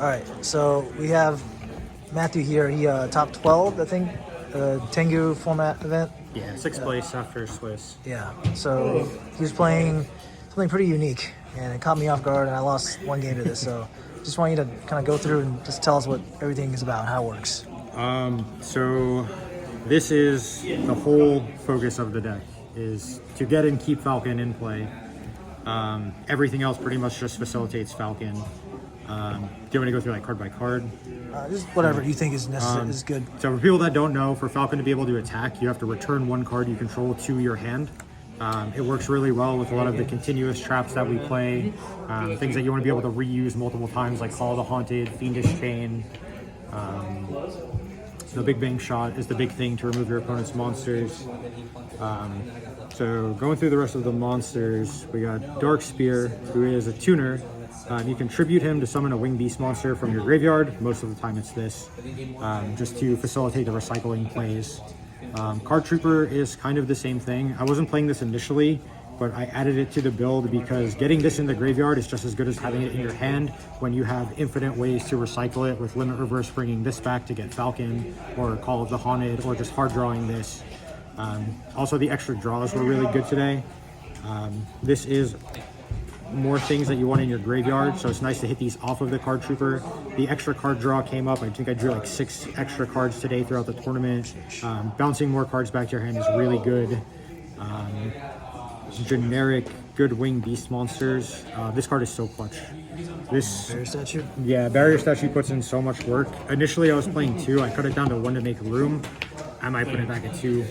All right, so we have Matthew here. He top 12, I think, Tengu format event. Yeah, sixth place after Swiss. Yeah, so he was playing something pretty unique, and it caught me off guard, and I lost one game to this. So just want you to kind of go through and just tell us what everything is about and how it works. So this is the whole focus of the deck, is to get and keep Falcon in play. Everything else pretty much just facilitates Falcon. Do you want me to go through like card by card? Just whatever you think is necessary is good. So for people that don't know, for Falcon to be able to attack, you have to return one card you control to your hand. It works really well with a lot of the continuous traps that we play, things that you want to be able to reuse multiple times, like Call of the Haunted, Fiendish Chain. The Big Bang Shot is the big thing to remove your opponent's monsters. So going through the rest of the monsters, we got Dark Spear, who is a tuner. You can tribute him to summon a winged beast monster from your graveyard. Most of the time it's this, just to facilitate the recycling plays. Card Trooper is kind of the same thing. I wasn't playing this initially, but I added it to the build because getting this in the graveyard is just as good as having it in your hand when you have infinite ways to recycle it, with Limit Reverse bringing this back to get Falcon, or Call of the Haunted, or just hard drawing this. Also, the extra draws were really good today. This is more things that you want in your graveyard, so it's nice to hit these off of the Card Trooper. The extra card draw came up. I think I drew like 6 extra cards today throughout the tournament. Bouncing more cards back to your hand is really good. Generic good winged beast monsters. This card is so clutch. This Barrier Statue? Yeah, Barrier Statue puts in so much work. Initially I was playing 2. I cut it down to 1 to make room. I might put it back at 2.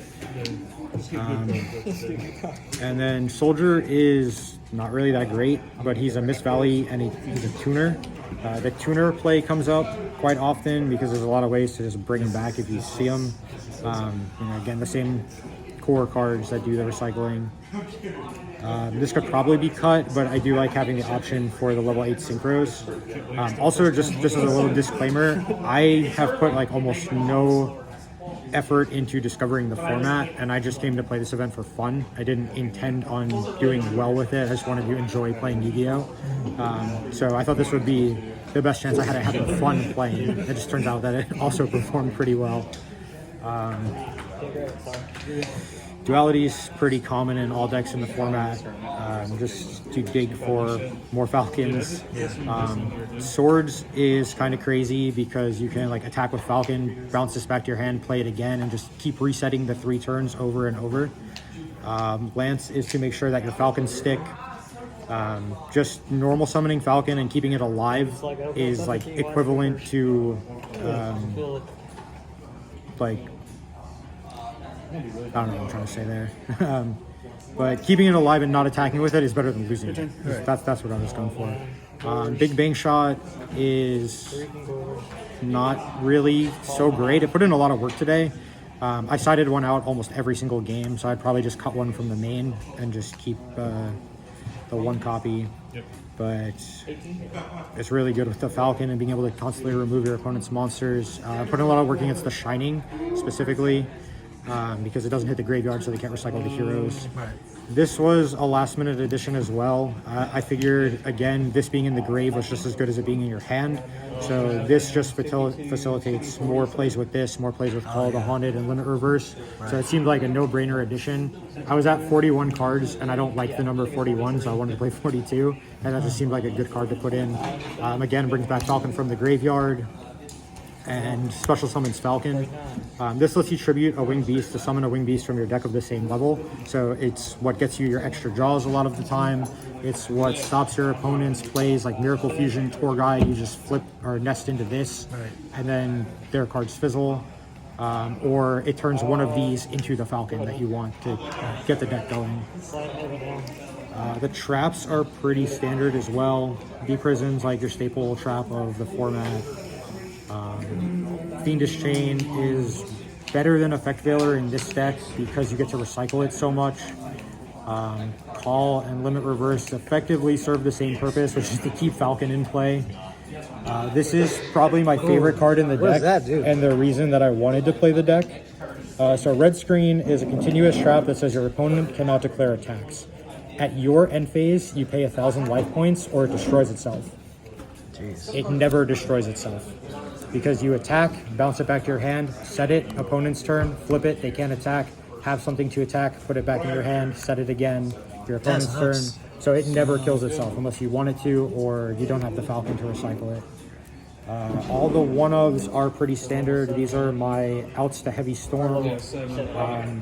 And then Soldier is not really that great, but he's a Mist Valley and he's a tuner. The tuner play comes up quite often because there's a lot of ways to just bring him back if you see him. Again, the same core cards that do the recycling. This could probably be cut, but I do like having the option for the level 8 synchros. Also, just as a little disclaimer, I have put like almost no effort into discovering the format, and I just came to play this event for fun. I didn't intend on doing well with it. I just wanted to enjoy playing Yu-Gi-Oh! So I thought this would be the best chance I had at having fun playing. It just turns out that it also performed pretty well. Duality is pretty common in all decks in the format, just to dig for more Falcons. Swords is kind of crazy because you can like attack with Falcon, bounce this back to your hand, play it again, and just keep resetting the 3 turns over and over. Lance is to make sure that your Falcons stick. Just normal summoning Falcon and keeping it alive is like equivalent to like, I don't know what I'm trying to say there. But keeping it alive and not attacking with it is better than losing it. That's what I was going for. Big Bang Shot is not really so great. It put in a lot of work today. I sided one out almost every single game, so I'd probably just cut one from the main and just keep the 1 copy. But it's really good with the Falcon and being able to constantly remove your opponent's monsters. Put in a lot of work against the Shining specifically. Because it doesn't hit the graveyard, so they can't recycle the heroes. Right. This was a last-minute addition as well. I figured, again, this being in the grave was just as good as it being in your hand. So this just facilitates more plays with this, more plays with Call of the Haunted and Limit Reverse. Right. So it seemed like a no-brainer addition. I was at 41 cards, and I don't like the number 41, so I wanted to play 42. And that just seemed like a good card to put in. Again, brings back Falcon from the graveyard and special summons Falcon. This lets you tribute a winged beast to summon a winged beast from your deck of the same level. So it's what gets you your extra draws a lot of the time. It's what stops your opponent's plays like Miracle Fusion, Tour Guide. You just flip or nest into this, and then their cards fizzle. Or it turns one of these into the Falcon that you want to get the deck going. The traps are pretty standard as well. B-Prison's like your staple trap of the format. Fiendish Chain is better than Effect Veiler in this deck because you get to recycle it so much. Call and Limit Reverse effectively serve the same purpose, which is to keep Falcon in play. This is probably my favorite card in the deck, that do? and the reason that I wanted to play the deck. So Red Screen is a continuous trap that says your opponent cannot declare attacks. At your end phase, you pay 1,000 life points or it destroys itself. Jeez. it never destroys itself. Because you attack, bounce it back to your hand, set it, opponent's turn, flip it, they can't attack, have something to attack, put it back in your hand, set it again, your opponent's turn. nuts. So it never kills itself unless you want it to or you don't have the Falcon to recycle it. All the one-ofs are pretty standard. These are my outs to Heavy Storm.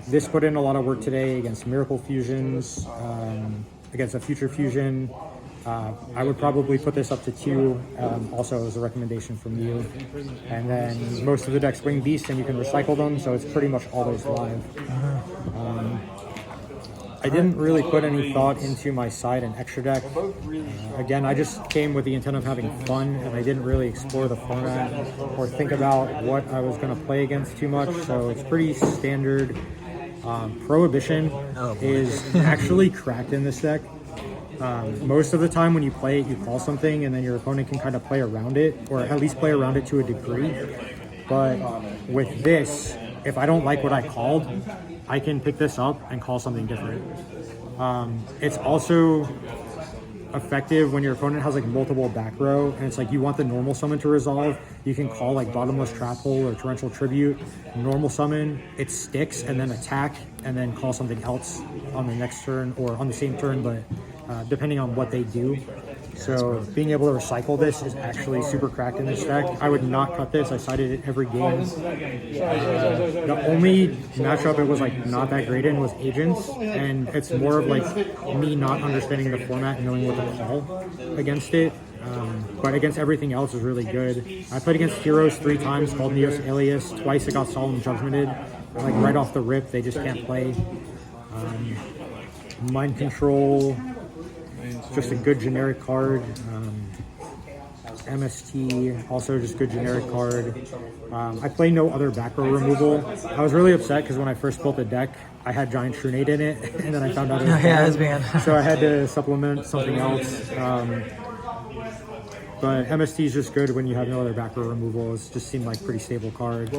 This put in a lot of work today against Miracle Fusions, against a Future Fusion. I would probably put this up to 2, also as a recommendation from you. And then most of the decks bring Beast and you can recycle them, so it's pretty much always live. I didn't really put any thought into my side and extra deck. Again, I just came with the intent of having fun, and I didn't really explore the format or think about what I was going to play against too much, so it's pretty standard. Prohibition is actually cracked in this deck. Most of the time when you play it, you call something, and then your opponent can kind of play around it, or at least play around it to a degree. But with this, if I don't like what I called, I can pick this up and call something different. It's also effective when your opponent has like multiple back row and it's like you want the normal summon to resolve. You can call like Bottomless Trap Hole or Torrential Tribute, normal summon, it sticks, and then attack, and then call something else on the next turn or on the same turn, but depending on what they do. So being able to recycle this is actually super cracked in this deck. I would not cut this. I sided it every game. The only matchup it was like not that great in was Agents, and it's more of like me not understanding the format and knowing what to call against it. But against everything else is really good. I played against Heroes 3 times, called Neos Alias. Twice it got Solemn Judgmented. Like right off the rip, they just can't play. Mind Control, just a good generic card. MST, also just good generic card. I play no other back row removal. I was really upset because when I first built the deck, I had Giant Trunade in it, and then I found out it was banned. So I had to supplement something else. But MST is just good when you have no other back row removal. It just seemed like a pretty stable card.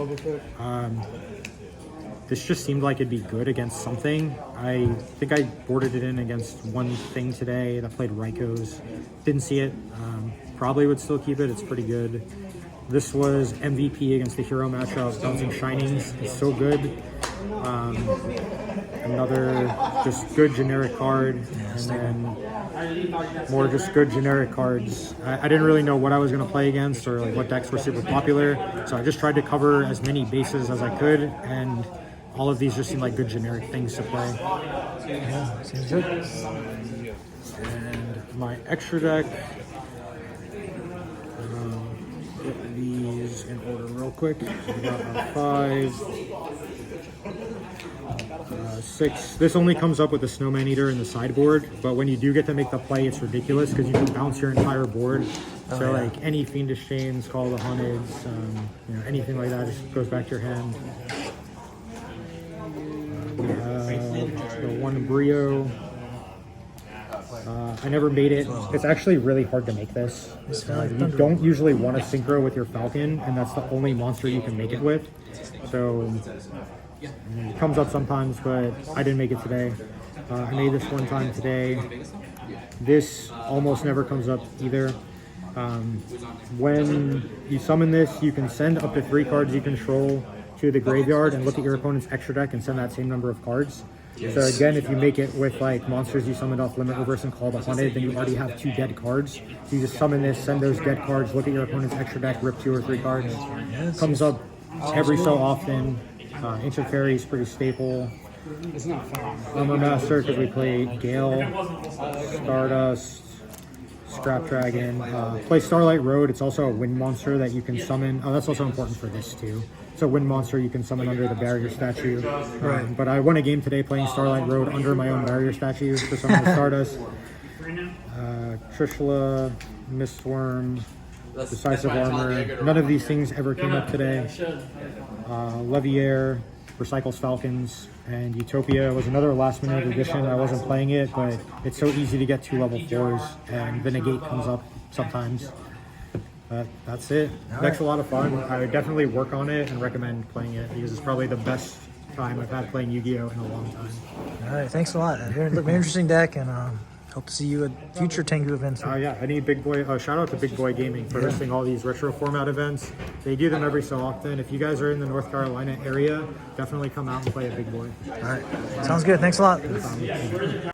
This just seemed like it'd be good against something. I think I boarded it in against one thing today that played Raikou. Didn't see it. Probably would still keep it. It's pretty good. This was MVP against the hero matchup. Bouncing Shinings is so good. Another just good generic card. And then more just good generic cards. I didn't really know what I was going to play against or like what decks were super popular. So I just tried to cover as many bases as I could, and all of these just seem like good generic things to play. Yeah, seems good. And my extra deck, get these in order real quick. So we got our 5, 6. This only comes up with the Snowman Eater in the sideboard, but when you do get to make the play, it's ridiculous because you can bounce your entire board. So like any Fiendish Chains, Call the Haunted, anything like that just goes back to your hand. We have the one Brio. I never made it. It's actually really hard to make this. You don't usually want to synchro with your Falcon, and that's the only monster you can make it with. So it comes up sometimes, but I didn't make it today. I made this one time today. This almost never comes up either. When you summon this, you can send up to 3 cards you control to the graveyard and look at your opponent's extra deck and send that same number of cards. So again, if you make it with like monsters you summoned off Limit Reverse and Call the Haunted, then you already have 2 dead cards. So you just summon this, send those dead cards, look at your opponent's extra deck, rip 2 or 3 cards. Comes up every so often. Ancient Fairy is pretty staple. Armor Master, because we play Gale, Stardust, Scrap Dragon. Play Starlight Road. It's also a wind monster that you can summon. Oh, that's also important for this too. It's a wind monster you can summon under the barrier statue. But I won a game today playing Starlight Road under my own barrier statue for summon the Stardust. Trishula, Mistworm, Decisive Armor. None of these things ever came up today. Leviair, Recycles Falcons, and Utopia was another last minute addition. I wasn't playing it, but it's so easy to get 2 level 4s, and the negate comes up sometimes. But that's it. Deck's a lot of fun. I would definitely work on it and recommend playing it because it's probably the best time I've had playing Yu-Gi-Oh! In a long time. All right, thanks a lot. Very interesting deck, and Hope to see you at future Tengu events. Yeah, any Big Boy, shout out to Big Boy Gaming for hosting all these retro format events. They do them every so often. If you guys are in the North Carolina area, definitely come out and play at Big Boy. All right. Sounds good. Thanks a lot.